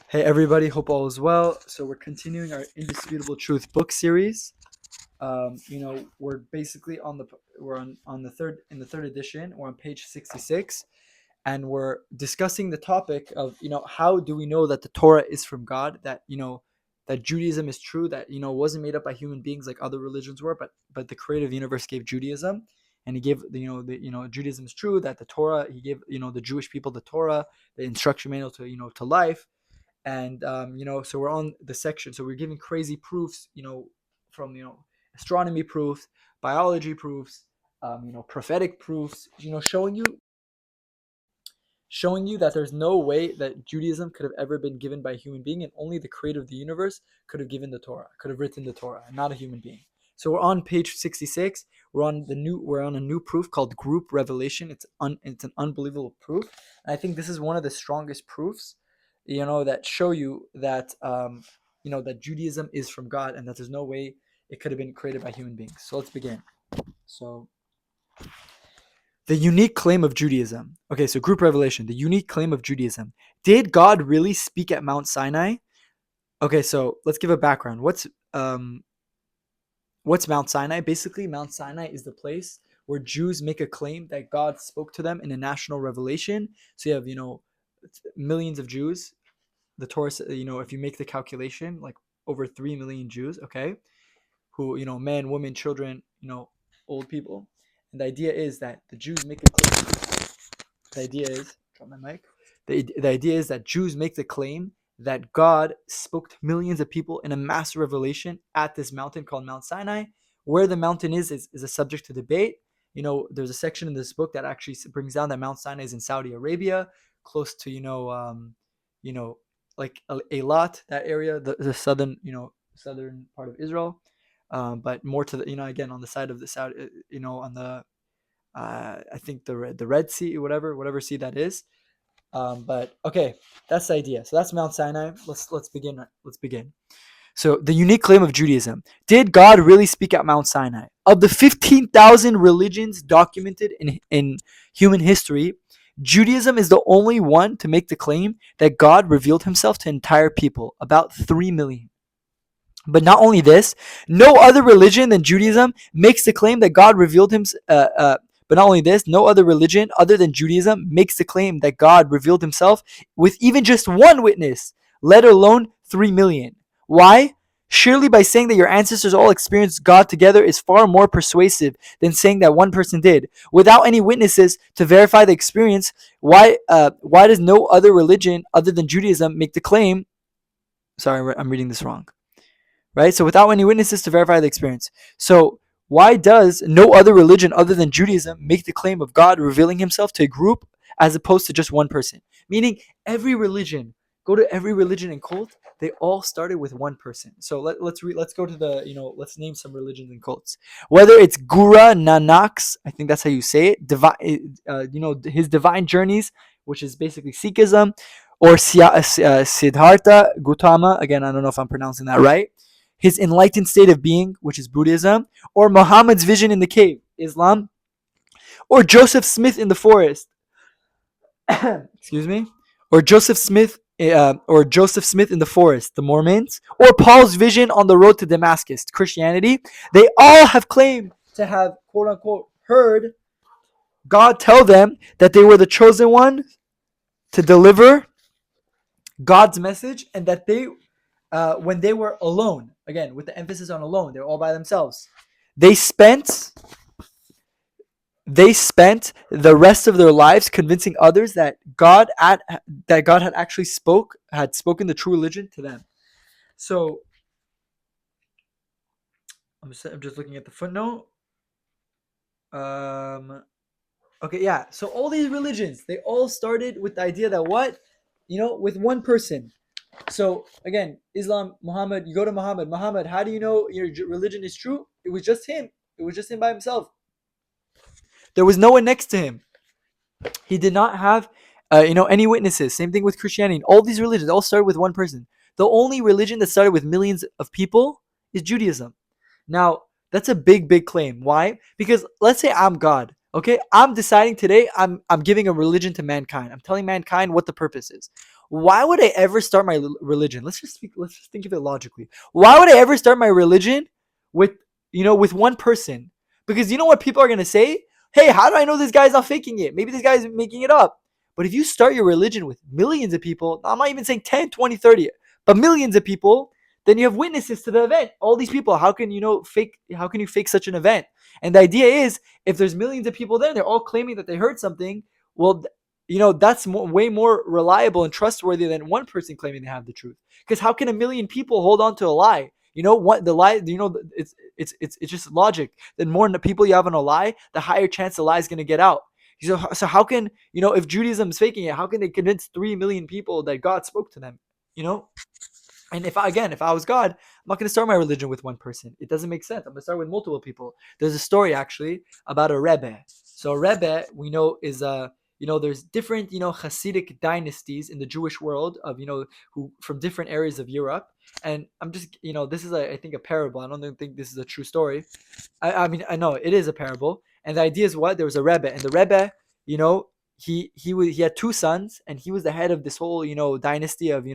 Hey everybody, hope all is well. So we're continuing our Indisputable Truth book series. We're basically on the third in the third edition. We're on page 66, and we're discussing the topic of how do we know that the Torah is from God? That Judaism is true. That wasn't made up by human beings like other religions were, but the creative universe gave Judaism, and he gave Judaism is true. That the Torah, he gave the Jewish people the Torah, the instruction manual to life. And so we're on the section, so we're giving crazy proofs, from astronomy proofs, biology proofs, prophetic proofs, showing you that there's no way that Judaism could have ever been given by a human being, and only the creator of the universe could have given the Torah, could have written the Torah, and not a human being. So we're on page 66. We're on a new proof called group revelation. It's an unbelievable proof, and I think this is one of the strongest proofs, that show you that that Judaism is from God, and that there's no way it could have been created by human beings. So let's begin. So the unique claim of Judaism. Okay, so group revelation, the unique claim of Judaism. Did God really speak at Mount Sinai? Okay, so let's give a background. What's Mount Sinai? Basically, Mount Sinai is the place where Jews make a claim that God spoke to them in a national revelation. So you have, millions of Jews. The Torah, if you make the calculation, like over 3 million Jews, okay, who, men, women, children, old people. And the idea is that the Jews make a claim. The idea is, drop my mic. The idea is that Jews make the claim that God spoke to millions of people in a mass revelation at this mountain called Mount Sinai. Where the mountain is a subject to debate. There's a section in this book that actually brings down that Mount Sinai is in Saudi Arabia, close to like Eilat, that area, the southern southern part of Israel, but more to the again on the side of the Saudi, on the I think the Red Sea, whatever sea that is. But okay, that's the idea. So that's Mount Sinai. Let's begin. Let's begin. So the unique claim of Judaism: did God really speak at Mount Sinai? Of the 15,000 religions documented in human history, Judaism is the only one to make the claim that God revealed himself to entire people, about 3 million. But not only this, no other religion than Judaism makes the claim that God revealed himself. But not only this, no other religion other than Judaism makes the claim that God revealed himself with even just one witness, let alone 3 million. Why? Surely by saying that your ancestors all experienced God together is far more persuasive than saying that one person did. Without any witnesses to verify the experience, why does no other religion other than Judaism make the claim? Sorry, I'm reading this wrong. Right? So without any witnesses to verify the experience. So why does no other religion other than Judaism make the claim of God revealing himself to a group as opposed to just one person? Meaning every religion, go to every religion and cult, they all started with one person. So let's go to let's name some religions and cults. Whether it's Guru Nanak's, I think that's how you say it, his divine journeys, which is basically Sikhism, or Siddhartha Gautama, again, I don't know if I'm pronouncing that right, his enlightened state of being, which is Buddhism, or Muhammad's vision in the cave, Islam, or Joseph Smith in the forest, excuse me, or Joseph Smith in the forest, the Mormons, or Paul's vision on the road to Damascus, Christianity. They all have claimed to have, quote unquote, heard God tell them that they were the chosen one to deliver God's message, and that they, when they were alone, again with the emphasis on alone, they were all by themselves, they spent the rest of their lives convincing others that God had actually spoken the true religion to them. So I'm just looking at the footnote. Okay, yeah. So all these religions, they all started with the idea that with one person. So again, Islam, Muhammad, you go to Muhammad, how do you know your religion is true? It was just him. It was just him by himself. There was no one next to him. He did not have, any witnesses. Same thing with Christianity. All these religions all started with one person. The only religion that started with millions of people is Judaism. Now, that's a big, big claim. Why? Because let's say I'm God. Okay, I'm deciding today. I'm giving a religion to mankind. I'm telling mankind what the purpose is. why would I ever start my religion? Let's just think of it logically. Why would I ever start my religion with with one person? Because you know what people are gonna say? Hey, how do I know this guy's not faking it? Maybe this guy's making it up. But if you start your religion with millions of people, I'm not even saying 10, 20, 30, but millions of people, then you have witnesses to the event. All these people, how can you fake such an event? And the idea is, if there's millions of people there, they're all claiming that they heard something. Well, that's way more reliable and trustworthy than one person claiming they have the truth. Because how can a million people hold on to a lie? What the lie? It's just logic. The more people you have on a lie, the higher chance the lie is going to get out. So how can if Judaism is faking it, how can they convince 3 million people that God spoke to them? And if I was God, I'm not going to start my religion with one person. It doesn't make sense. I'm going to start with multiple people. There's a story actually about a Rebbe. So a Rebbe, we know, is there's different Hasidic dynasties in the Jewish world of who from different areas of Europe. And I'm just this is I think a parable. I don't think this is a true story. I mean, I know it is a parable, and the idea is what? There was a Rebbe, and the Rebbe, he had two sons, and he was the head of this whole dynasty of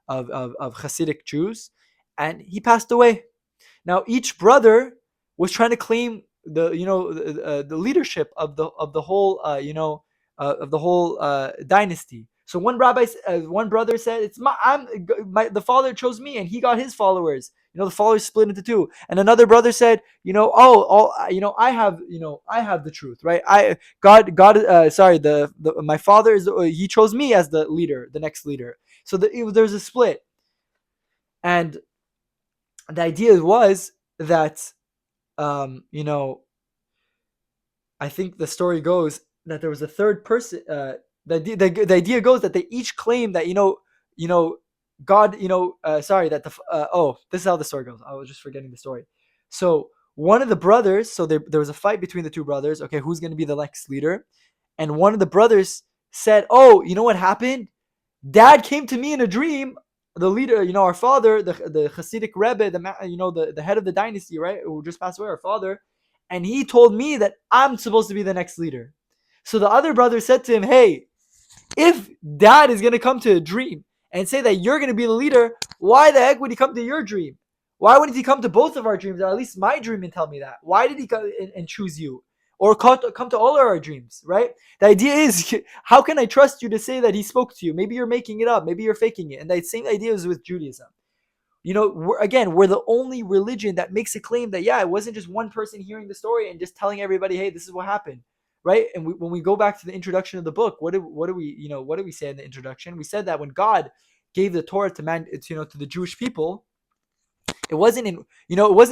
of Hasidic Jews, and he passed away. Now each brother was trying to claim the leadership of the whole dynasty. So one brother said, "It's the father chose me, and he got his followers." The followers split into two, and another brother said, I have the truth, right? My father he chose me as the leader, the next leader. So there's a split, and the idea was that I think the story goes that there was a third person. The idea goes that they each claim that God, this is how the story goes. I was just forgetting the story. So one of the brothers, there was a fight between the two brothers. Okay, who's going to be the next leader? And one of the brothers said, "Oh, you know what happened? Dad came to me in a dream. The leader, our father, the Hasidic Rebbe, the head of the dynasty, right, who just passed away, our father, and he told me that I'm supposed to be the next leader." So the other brother said to him, "Hey, if Dad is going to come to a dream and say that you're going to be the leader, why the heck would he come to your dream? Why wouldn't he come to both of our dreams, or at least my dream, and tell me that? Why did he come and choose you? Or come to all of our dreams, right?" The idea is, how can I trust you to say that he spoke to you? Maybe you're making it up. Maybe you're faking it. And that same idea is with Judaism. We're the only religion that makes a claim that, it wasn't just one person hearing the story and just telling everybody, hey, this is what happened, right? And when we go back to the introduction of the book, what do we say in the introduction? We said that when God gave the Torah to the Jewish people, it wasn't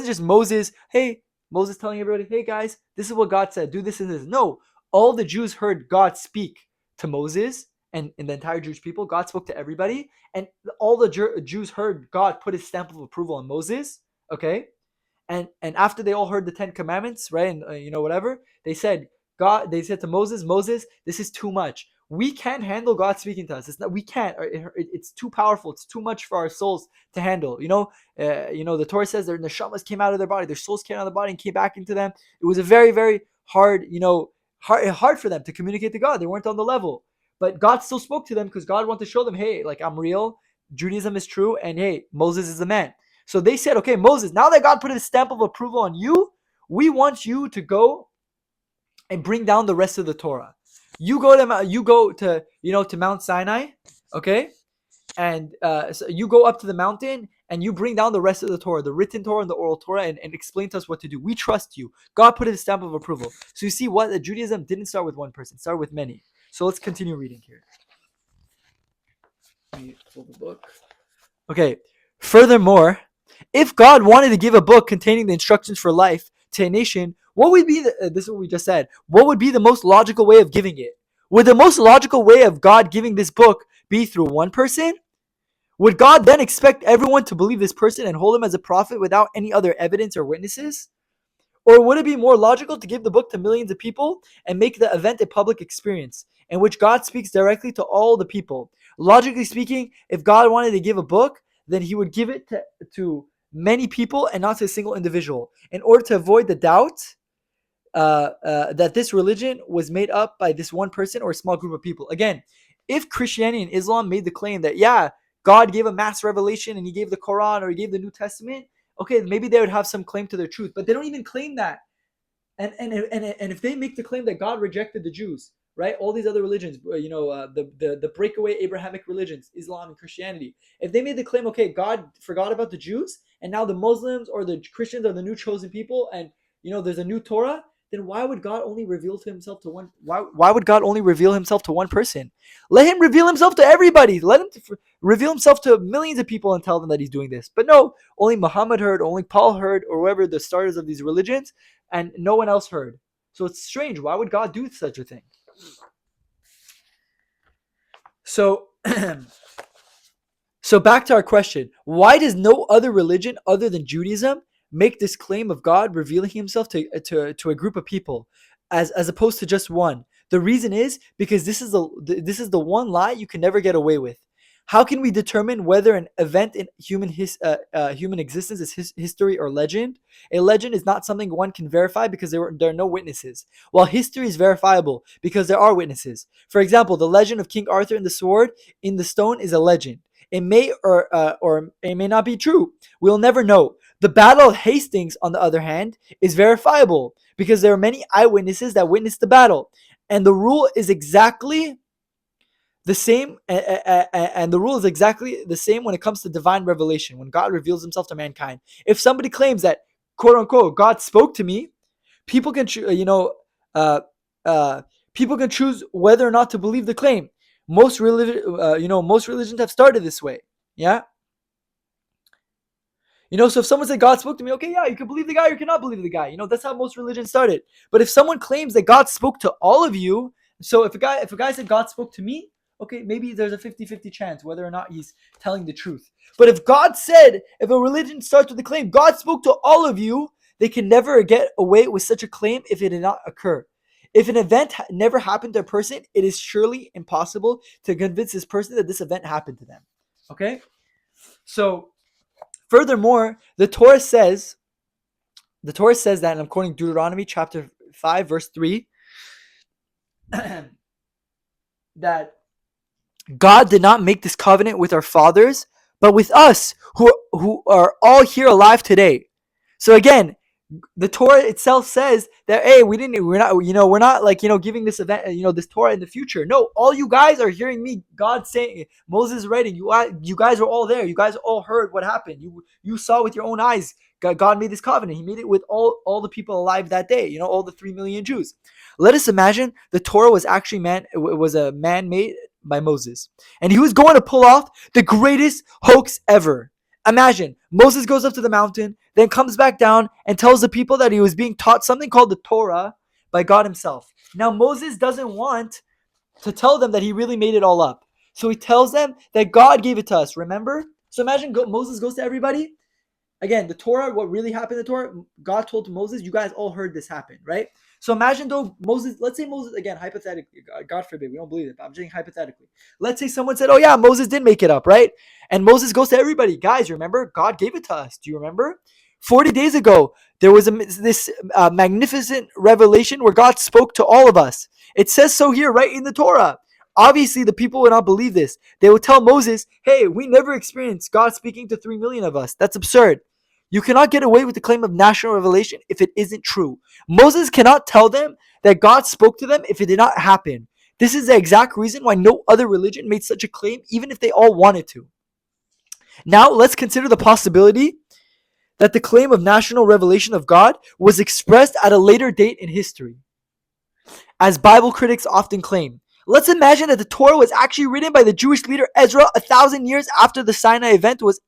just Moses. Hey, Moses telling everybody, hey guys, this is what God said, do this and this. No, all the Jews heard God speak to Moses, and in the entire Jewish people, God spoke to everybody, and all the Jews heard God put his stamp of approval on Moses. Okay, and after they all heard the 10 Commandments, right, and whatever, they said to Moses, this is too much. We can't handle God speaking to us. We can't. It's too powerful. It's too much for our souls to handle. The Torah says their neshamas came out of their body, their souls came out of the body and came back into them. It was a very, very hard, hard for them to communicate to God. They weren't on the level, but God still spoke to them because God wanted to show them, hey, like, I'm real. Judaism is true, and hey, Moses is the man. So they said, okay, Moses, now that God put his stamp of approval on you, we want you to go and bring down the rest of the Torah. You go to Mount Sinai, okay, and so you go up to the mountain and you bring down the rest of the Torah, the written Torah and the oral Torah, and explain to us what to do. We trust you. God put his stamp of approval. So you see what? Judaism didn't start with one person; it started with many. So let's continue reading here. Let me pull the book. Okay. Furthermore, if God wanted to give a book containing the instructions for life to a nation, what would be this is what we just said. What would be the most logical way of giving it? Would the most logical way of God giving this book be through one person? Would God then expect everyone to believe this person and hold him as a prophet without any other evidence or witnesses? Or would it be more logical to give the book to millions of people and make the event a public experience in which God speaks directly to all the people? Logically speaking, if God wanted to give a book, then he would give it to many people and not to a single individual, in order to avoid the doubt that this religion was made up by this one person or a small group of people. Again, if Christianity and Islam made the claim that, yeah, God gave a mass revelation and he gave the Quran or he gave the New Testament, okay, maybe they would have some claim to their truth, but they don't even claim that. And if they make the claim that God rejected the Jews, right? All these other religions, the breakaway Abrahamic religions, Islam and Christianity. If they made the claim, okay, God forgot about the Jews, and now the Muslims or the Christians are the new chosen people, and there's a new Torah, then why would God only reveal to himself to one? Why would God only reveal himself to one person? Let him reveal himself to everybody. Let him reveal himself to millions of people and tell them that he's doing this. But no, only Muhammad heard, only Paul heard, or whoever the starters of these religions, and no one else heard. So it's strange. Why would God do such a thing? So, so back to our question. Why does no other religion other than Judaism make this claim of God revealing himself to a group of people as opposed to just one? The reason is because this is the one lie you can never get away with. How can we determine whether an event in human existence is history or legend? A legend is not something one can verify because there are no witnesses, while history is verifiable because there are witnesses. For example, the legend of King Arthur and the sword in the stone is a legend. It may or it may not be true. We'll never know. The Battle of Hastings, on the other hand, is verifiable because there are many eyewitnesses that witnessed the battle, and the rule is exactly the same, and the rule is exactly the same when it comes to divine revelation, when God reveals himself to mankind. If somebody claims that, quote unquote, God spoke to me, people can people can choose whether or not to believe the claim. Most religions have started this way. Yeah. So if someone said God spoke to me, okay, yeah, you can believe the guy or you cannot believe the guy. That's how most religions started. But if someone claims that God spoke to all of you, so if a guy said God spoke to me, okay, maybe there's a 50-50 chance whether or not he's telling the truth. But if a religion starts with the claim, God spoke to all of you, they can never get away with such a claim if it did not occur. If an event never happened to a person, it is surely impossible to convince this person that this event happened to them. Okay? So, furthermore, the Torah says that, and I'm quoting Deuteronomy chapter 5, verse 3, that God did not make this covenant with our fathers, but with us who are all here alive today. So again, the Torah itself says that, hey, we're not like, giving this event, this Torah in the future. No, all you guys are hearing me, God saying, Moses writing, you guys are all there. You guys all heard what happened. You saw with your own eyes. God made this covenant. He made it with all the people alive that day, all the 3 million Jews. Let us imagine the Torah was actually a man made by Moses, and he was going to pull off the greatest hoax ever. Imagine Moses goes up to the mountain, then comes back down and tells the people that he was being taught something called the Torah by God himself. Now Moses doesn't want to tell them that he really made it all up, so he tells them that God gave it to us. Remember? So imagine Moses goes to everybody. Again, the Torah, what really happened in the Torah, God told to Moses, you guys all heard this happen, right? So imagine though let's say Moses, again, hypothetically, God forbid, we don't believe it, but I'm saying hypothetically. Let's say someone said, oh yeah, Moses did make it up, right? And Moses goes to everybody, guys, remember, God gave it to us. Do you remember? 40 days ago, there was this magnificent revelation where God spoke to all of us. It says so here, right in the Torah. Obviously, the people would not believe this. They would tell Moses, hey, we never experienced God speaking to 3 million of us. That's absurd. You cannot get away with the claim of national revelation if it isn't true. Moses cannot tell them that God spoke to them if it did not happen. This is the exact reason why no other religion made such a claim, even if they all wanted to. Now, let's consider the possibility that the claim of national revelation of God was expressed at a later date in history, as Bible critics often claim. Let's imagine that the Torah was actually written by the Jewish leader Ezra 1,000 years after the Sinai event was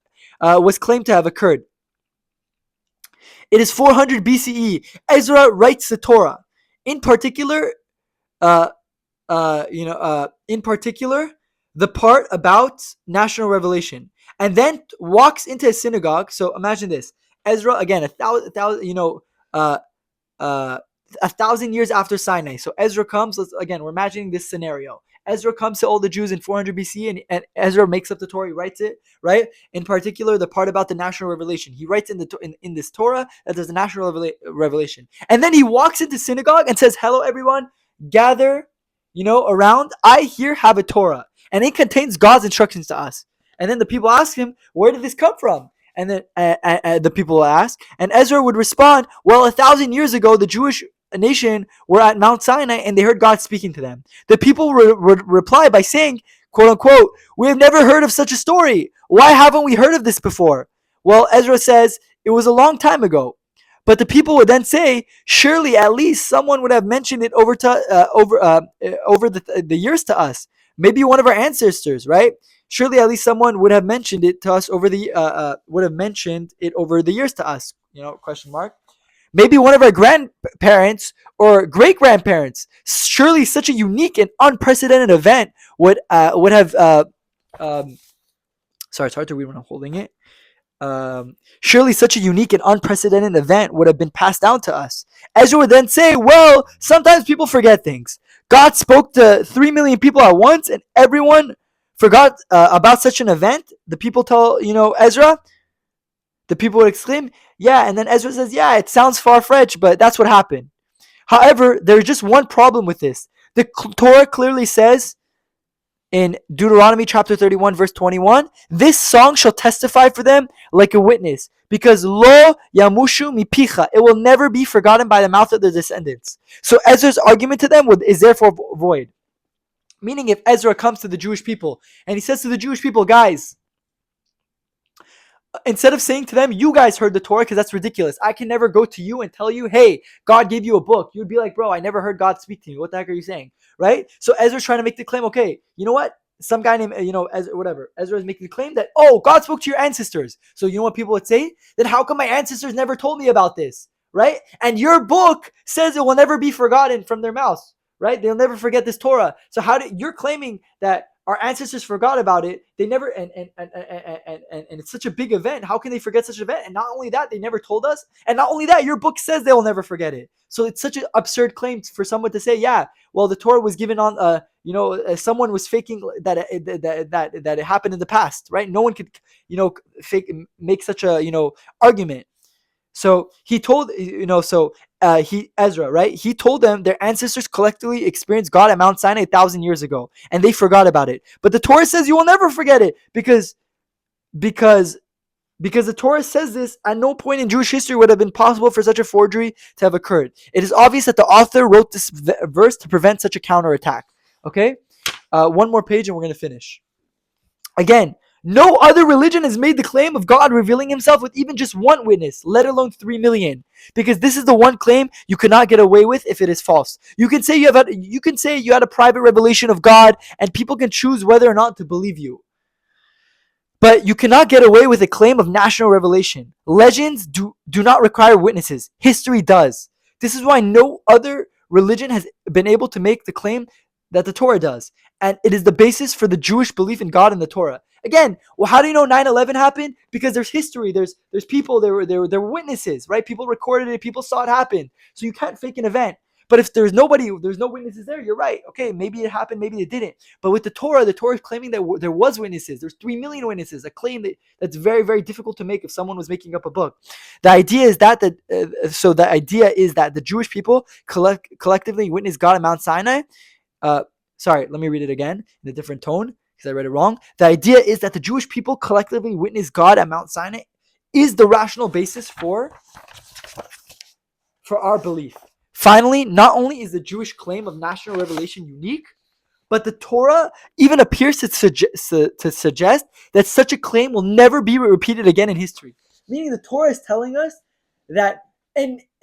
claimed to have occurred. It is 400 BCE. Ezra writes the Torah. In particular, the part about national revelation, and then walks into a synagogue. So imagine this: Ezra, again, 1,000 years after Sinai. So Ezra comes. We're imagining this scenario. Ezra comes to all the Jews in 400 BC, and Ezra makes up the Torah. He writes it, right? In particular, the part about the national revelation. He writes in this Torah that there's a national revelation. And then he walks into synagogue and says, hello, everyone. Gather, around, I here have a Torah, and it contains God's instructions to us. And then the people ask him, where did this come from? And then the people will ask, and Ezra would respond, well, 1,000 years ago, the Jewish nation were at Mount Sinai, and they heard God speaking to them. The people would reply by saying, quote unquote, we have never heard of such a story. Why haven't we heard of this before? Well, Ezra says, it was a long time ago. But the people would then say, surely at least someone would have mentioned it over the years to us. Maybe one of our ancestors, right? Surely at least someone would have mentioned it to us over the years to us. Question mark. Maybe one of our grandparents or great grandparents. Surely such a unique and unprecedented event would have. Sorry, it's hard to read when I'm holding it. Surely such a unique and unprecedented event would have been passed down to us. Ezra would then say, well, sometimes people forget things. God spoke to 3 million people at once, and everyone forgot about such an event. The people tell, Ezra. The people would exclaim, yeah, and then Ezra says, yeah, it sounds far-fetched, but that's what happened. However, there's just one problem with this. The Torah clearly says in Deuteronomy chapter 31, verse 21, this song shall testify for them like a witness, because lo yamushu mipicha, it will never be forgotten by the mouth of their descendants. So Ezra's argument to them is therefore void. Meaning, if Ezra comes to the Jewish people and he says to the Jewish people, guys, instead of saying to them, you guys heard the Torah, because that's ridiculous. I can never go to you and tell you, hey, God gave you a book. You'd be like, bro, I never heard God speak to me. What the heck are you saying? Right? So Ezra's trying to make the claim, okay, you know what? Some guy named, Ezra is making the claim that, oh, God spoke to your ancestors. So you know what people would say? Then how come my ancestors never told me about this? Right? And your book says it will never be forgotten from their mouths. Right? They'll never forget this Torah. So you're claiming that our ancestors forgot about it. They never, and it's such a big event. How can they forget such an event? And not only that, they never told us. And not only that, your book says they will never forget it. So it's such an absurd claim for someone to say, yeah, well, the Torah was given on, someone was faking that it happened in the past, right? No one could, make such a, argument. So he told, Ezra, right? He told them their ancestors collectively experienced God at Mount Sinai 1,000 years ago, and they forgot about it. But the Torah says you will never forget it because the Torah says this. At no point in Jewish history would have been possible for such a forgery to have occurred. It is obvious that the author wrote this verse to prevent such a counterattack. Okay, one more page and we're going to finish. Again, no other religion has made the claim of God revealing himself with even just one witness, let alone 3 million. Because this is the one claim you cannot get away with if it is false. You can say you had a private revelation of God, and people can choose whether or not to believe you. But you cannot get away with a claim of national revelation. Legends do not require witnesses. History does. This is why no other religion has been able to make the claim that the Torah does. And it is the basis for the Jewish belief in God and the Torah. Again, well, how do you know 9/11 happened? Because there's history, there's people, there were witnesses, right? People recorded it, people saw it happen. So you can't fake an event. But if there's no witnesses there, you're right. Okay, maybe it happened, maybe it didn't. But with the Torah is claiming that there was witnesses. There's 3 million witnesses, a claim that's very, very difficult to make if someone was making up a book. The idea is that the Jewish people collectively witnessed God at Mount Sinai. Sorry, let me read it again in a different tone because I read it wrong. The idea is that the Jewish people collectively witnessed God at Mount Sinai is the rational basis for our belief. Finally, not only is the Jewish claim of national revelation unique, but the Torah even appears to suggest that such a claim will never be repeated again in history. Meaning the Torah is telling us that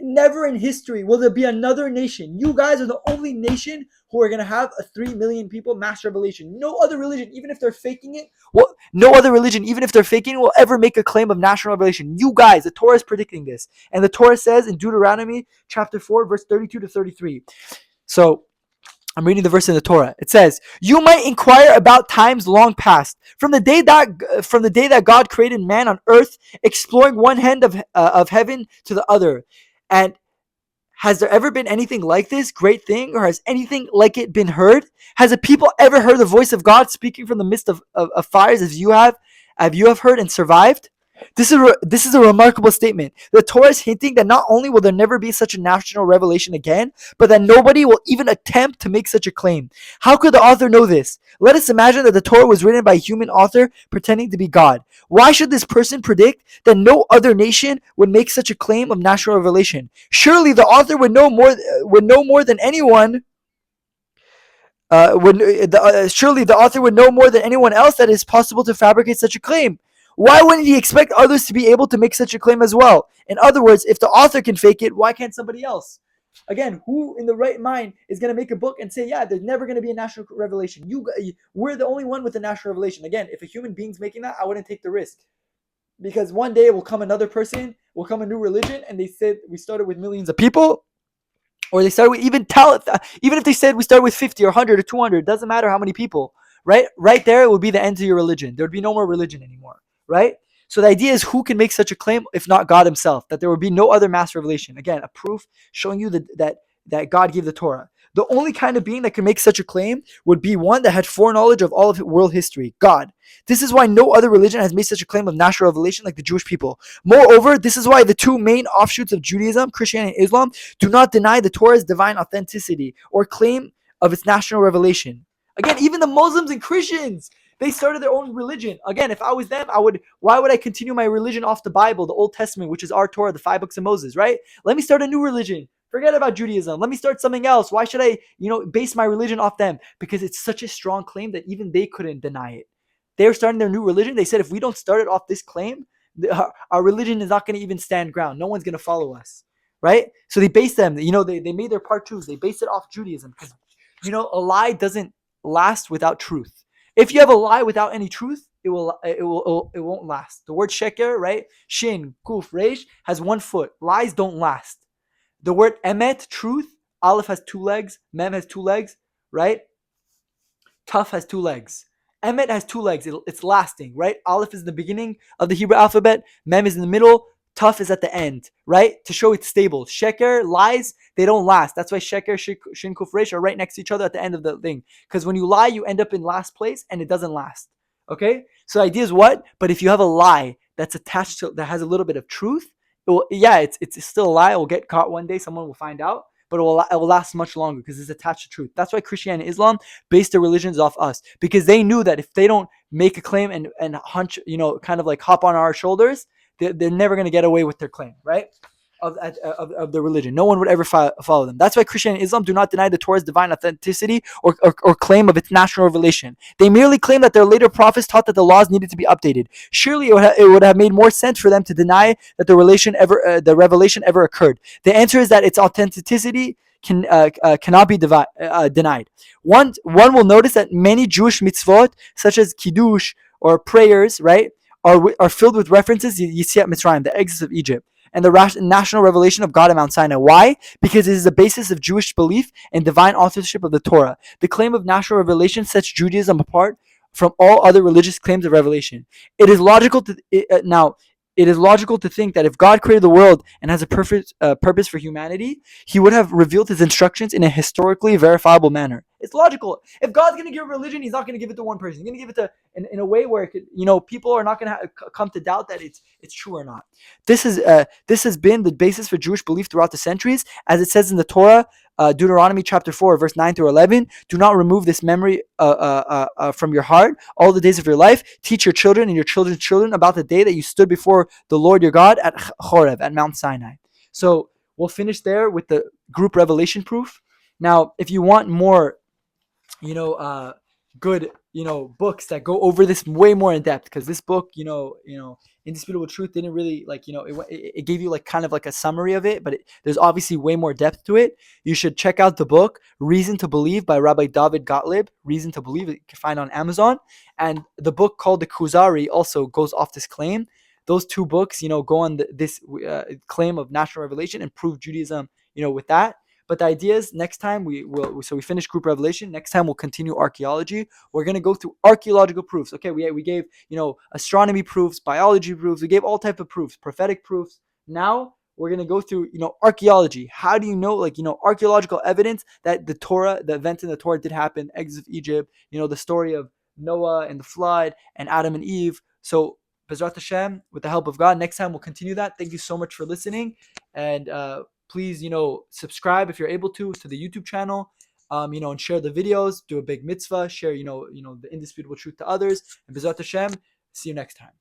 never in history will there be another nation. You guys are the only nation who are going to have a 3 million people mass revelation. No other religion, even if they're faking it, will ever make a claim of national revelation. You guys, the Torah is predicting this. And the Torah says in Deuteronomy chapter 4, verse 32 to 33. So I'm reading the verse in the Torah. It says, "You might inquire about times long past, from the day that God created man on earth, exploring one end of heaven to the other. And has there ever been anything like this great thing, or has anything like it been heard? Has a people ever heard the voice of God speaking from the midst of fires as you have heard and survived? This is a remarkable statement. The Torah is hinting that not only will there never be such a national revelation again, but that nobody will even attempt to make such a claim. How could the author know this? Let us imagine that the Torah was written by a human author pretending to be God. Why should this person predict that no other nation would make such a claim of national revelation? Surely the author would know more than anyone. Surely the author would know more than anyone else that it is possible to fabricate such a claim. Why wouldn't he expect others to be able to make such a claim as well? In other words, if the author can fake it, why can't somebody else? Again, who in the right mind is going to make a book and say, yeah, there's never going to be a national revelation? We're the only one with a national revelation. Again, if a human being's making that, I wouldn't take the risk. Because one day will come another person, will come a new religion, and they said we started with millions of people, or they started with even if they said we started with 50 or 100 or 200, it doesn't matter how many people, right there it would be the end of your religion. There would be no more religion anymore, right? So the idea is, who can make such a claim if not God himself, that there would be no other mass revelation? Again, a proof showing you that God gave the Torah. The only kind of being that can make such a claim would be one that had foreknowledge of all of world history, God. This is why no other religion has made such a claim of national revelation like the Jewish people. Moreover, this is why the two main offshoots of Judaism, Christianity and Islam, do not deny the Torah's divine authenticity or claim of its national revelation. Again, even the Muslims and Christians, they started their own religion. Again, if I was them, why would I continue my religion off the Bible, the Old Testament, which is our Torah, the 5 books of Moses, right? Let me start a new religion. Forget about Judaism. Let me start something else. Why should I, base my religion off them? Because it's such a strong claim that even they couldn't deny it. They're starting their new religion. They said, if we don't start it off this claim, our religion is not going to even stand ground. No one's going to follow us, right? So they based them, they made their part truths. They based it off Judaism because, a lie doesn't last without truth. If you have a lie without any truth, it won't last. The word sheker, right? Shin, kuf, reish has 1 foot. Lies don't last. The word emet, truth, aleph has 2 legs, mem has 2 legs, right? Tuf has 2 legs. Emet has 2 legs. It's lasting, right? Aleph is the beginning of the Hebrew alphabet. Mem is in the middle. Tuf is at the end, right? To show it's stable. Sheker, lies, they don't last. That's why sheker, shin, kuf, resh are right next to each other at the end of the thing. Because when you lie, you end up in last place and it doesn't last. Okay? So the idea is what? But if you have a lie that's attached to, that has a little bit of truth, it's still a lie. It will get caught one day. Someone will find out. But it will last much longer because it's attached to truth. That's why Christianity and Islam base their religions off us, because they knew that if they don't make a claim and hunch, kind of like hop on our shoulders, they're never going to get away with their claim, right? Of the religion. No one would ever follow them. That's why Christianity and Islam do not deny the Torah's divine authenticity or claim of its national revelation. They merely claim that their later prophets taught that the laws needed to be updated. Surely it would have made more sense for them to deny that the revelation ever occurred. The answer is that its authenticity cannot be denied. One will notice that many Jewish mitzvot, such as kiddush or prayers, right, are filled with references to Yetziat Mitzrayim, the exodus of Egypt, and the national revelation of God at Mount Sinai. Why? Because it is the basis of Jewish belief and divine authorship of the Torah. The claim of national revelation sets Judaism apart from all other religious claims of revelation. It is logical to think that if God created the world and has a perfect purpose for humanity, he would have revealed his instructions in a historically verifiable manner. It's logical. If God's going to give a religion, he's not going to give it to one person. He's going to give it to in a way where it could, people are not going to come to doubt that it's true or not. This has been the basis for Jewish belief throughout the centuries, as it says in the Torah, Deuteronomy chapter 4, verse 9 through 11. Do not remove this memory from your heart all the days of your life. Teach your children and your children's children about the day that you stood before the Lord your God at Horeb, at Mount Sinai. So we'll finish there with the group revelation proof. Now, if you want more, good, books that go over this way more in depth, because this book, Indisputable Truth didn't really it gave you like kind of like a summary of it, but there's obviously way more depth to it. You should check out the book Reason to Believe by Rabbi David Gottlieb. Reason to Believe, you can find on Amazon. And the book called The Kuzari also goes off this claim. Those 2 books, go on this claim of national revelation and prove Judaism, with that. But the idea is, next time we finish group revelation. Next time we'll continue archaeology. We're going to go through archaeological proofs. Okay, we gave, astronomy proofs, biology proofs. We gave all type of proofs, prophetic proofs. Now we're going to go through, archaeology. How do you know, archaeological evidence that the events in the Torah did happen, exodus of Egypt, the story of Noah and the flood and Adam and Eve. So Bezrat Hashem, with the help of God, next time we'll continue that. Thank you so much for listening, and please, subscribe if you're able to the YouTube channel, and share the videos. Do a big mitzvah, share, the indisputable truth to others. And Bezrat Hashem, see you next time.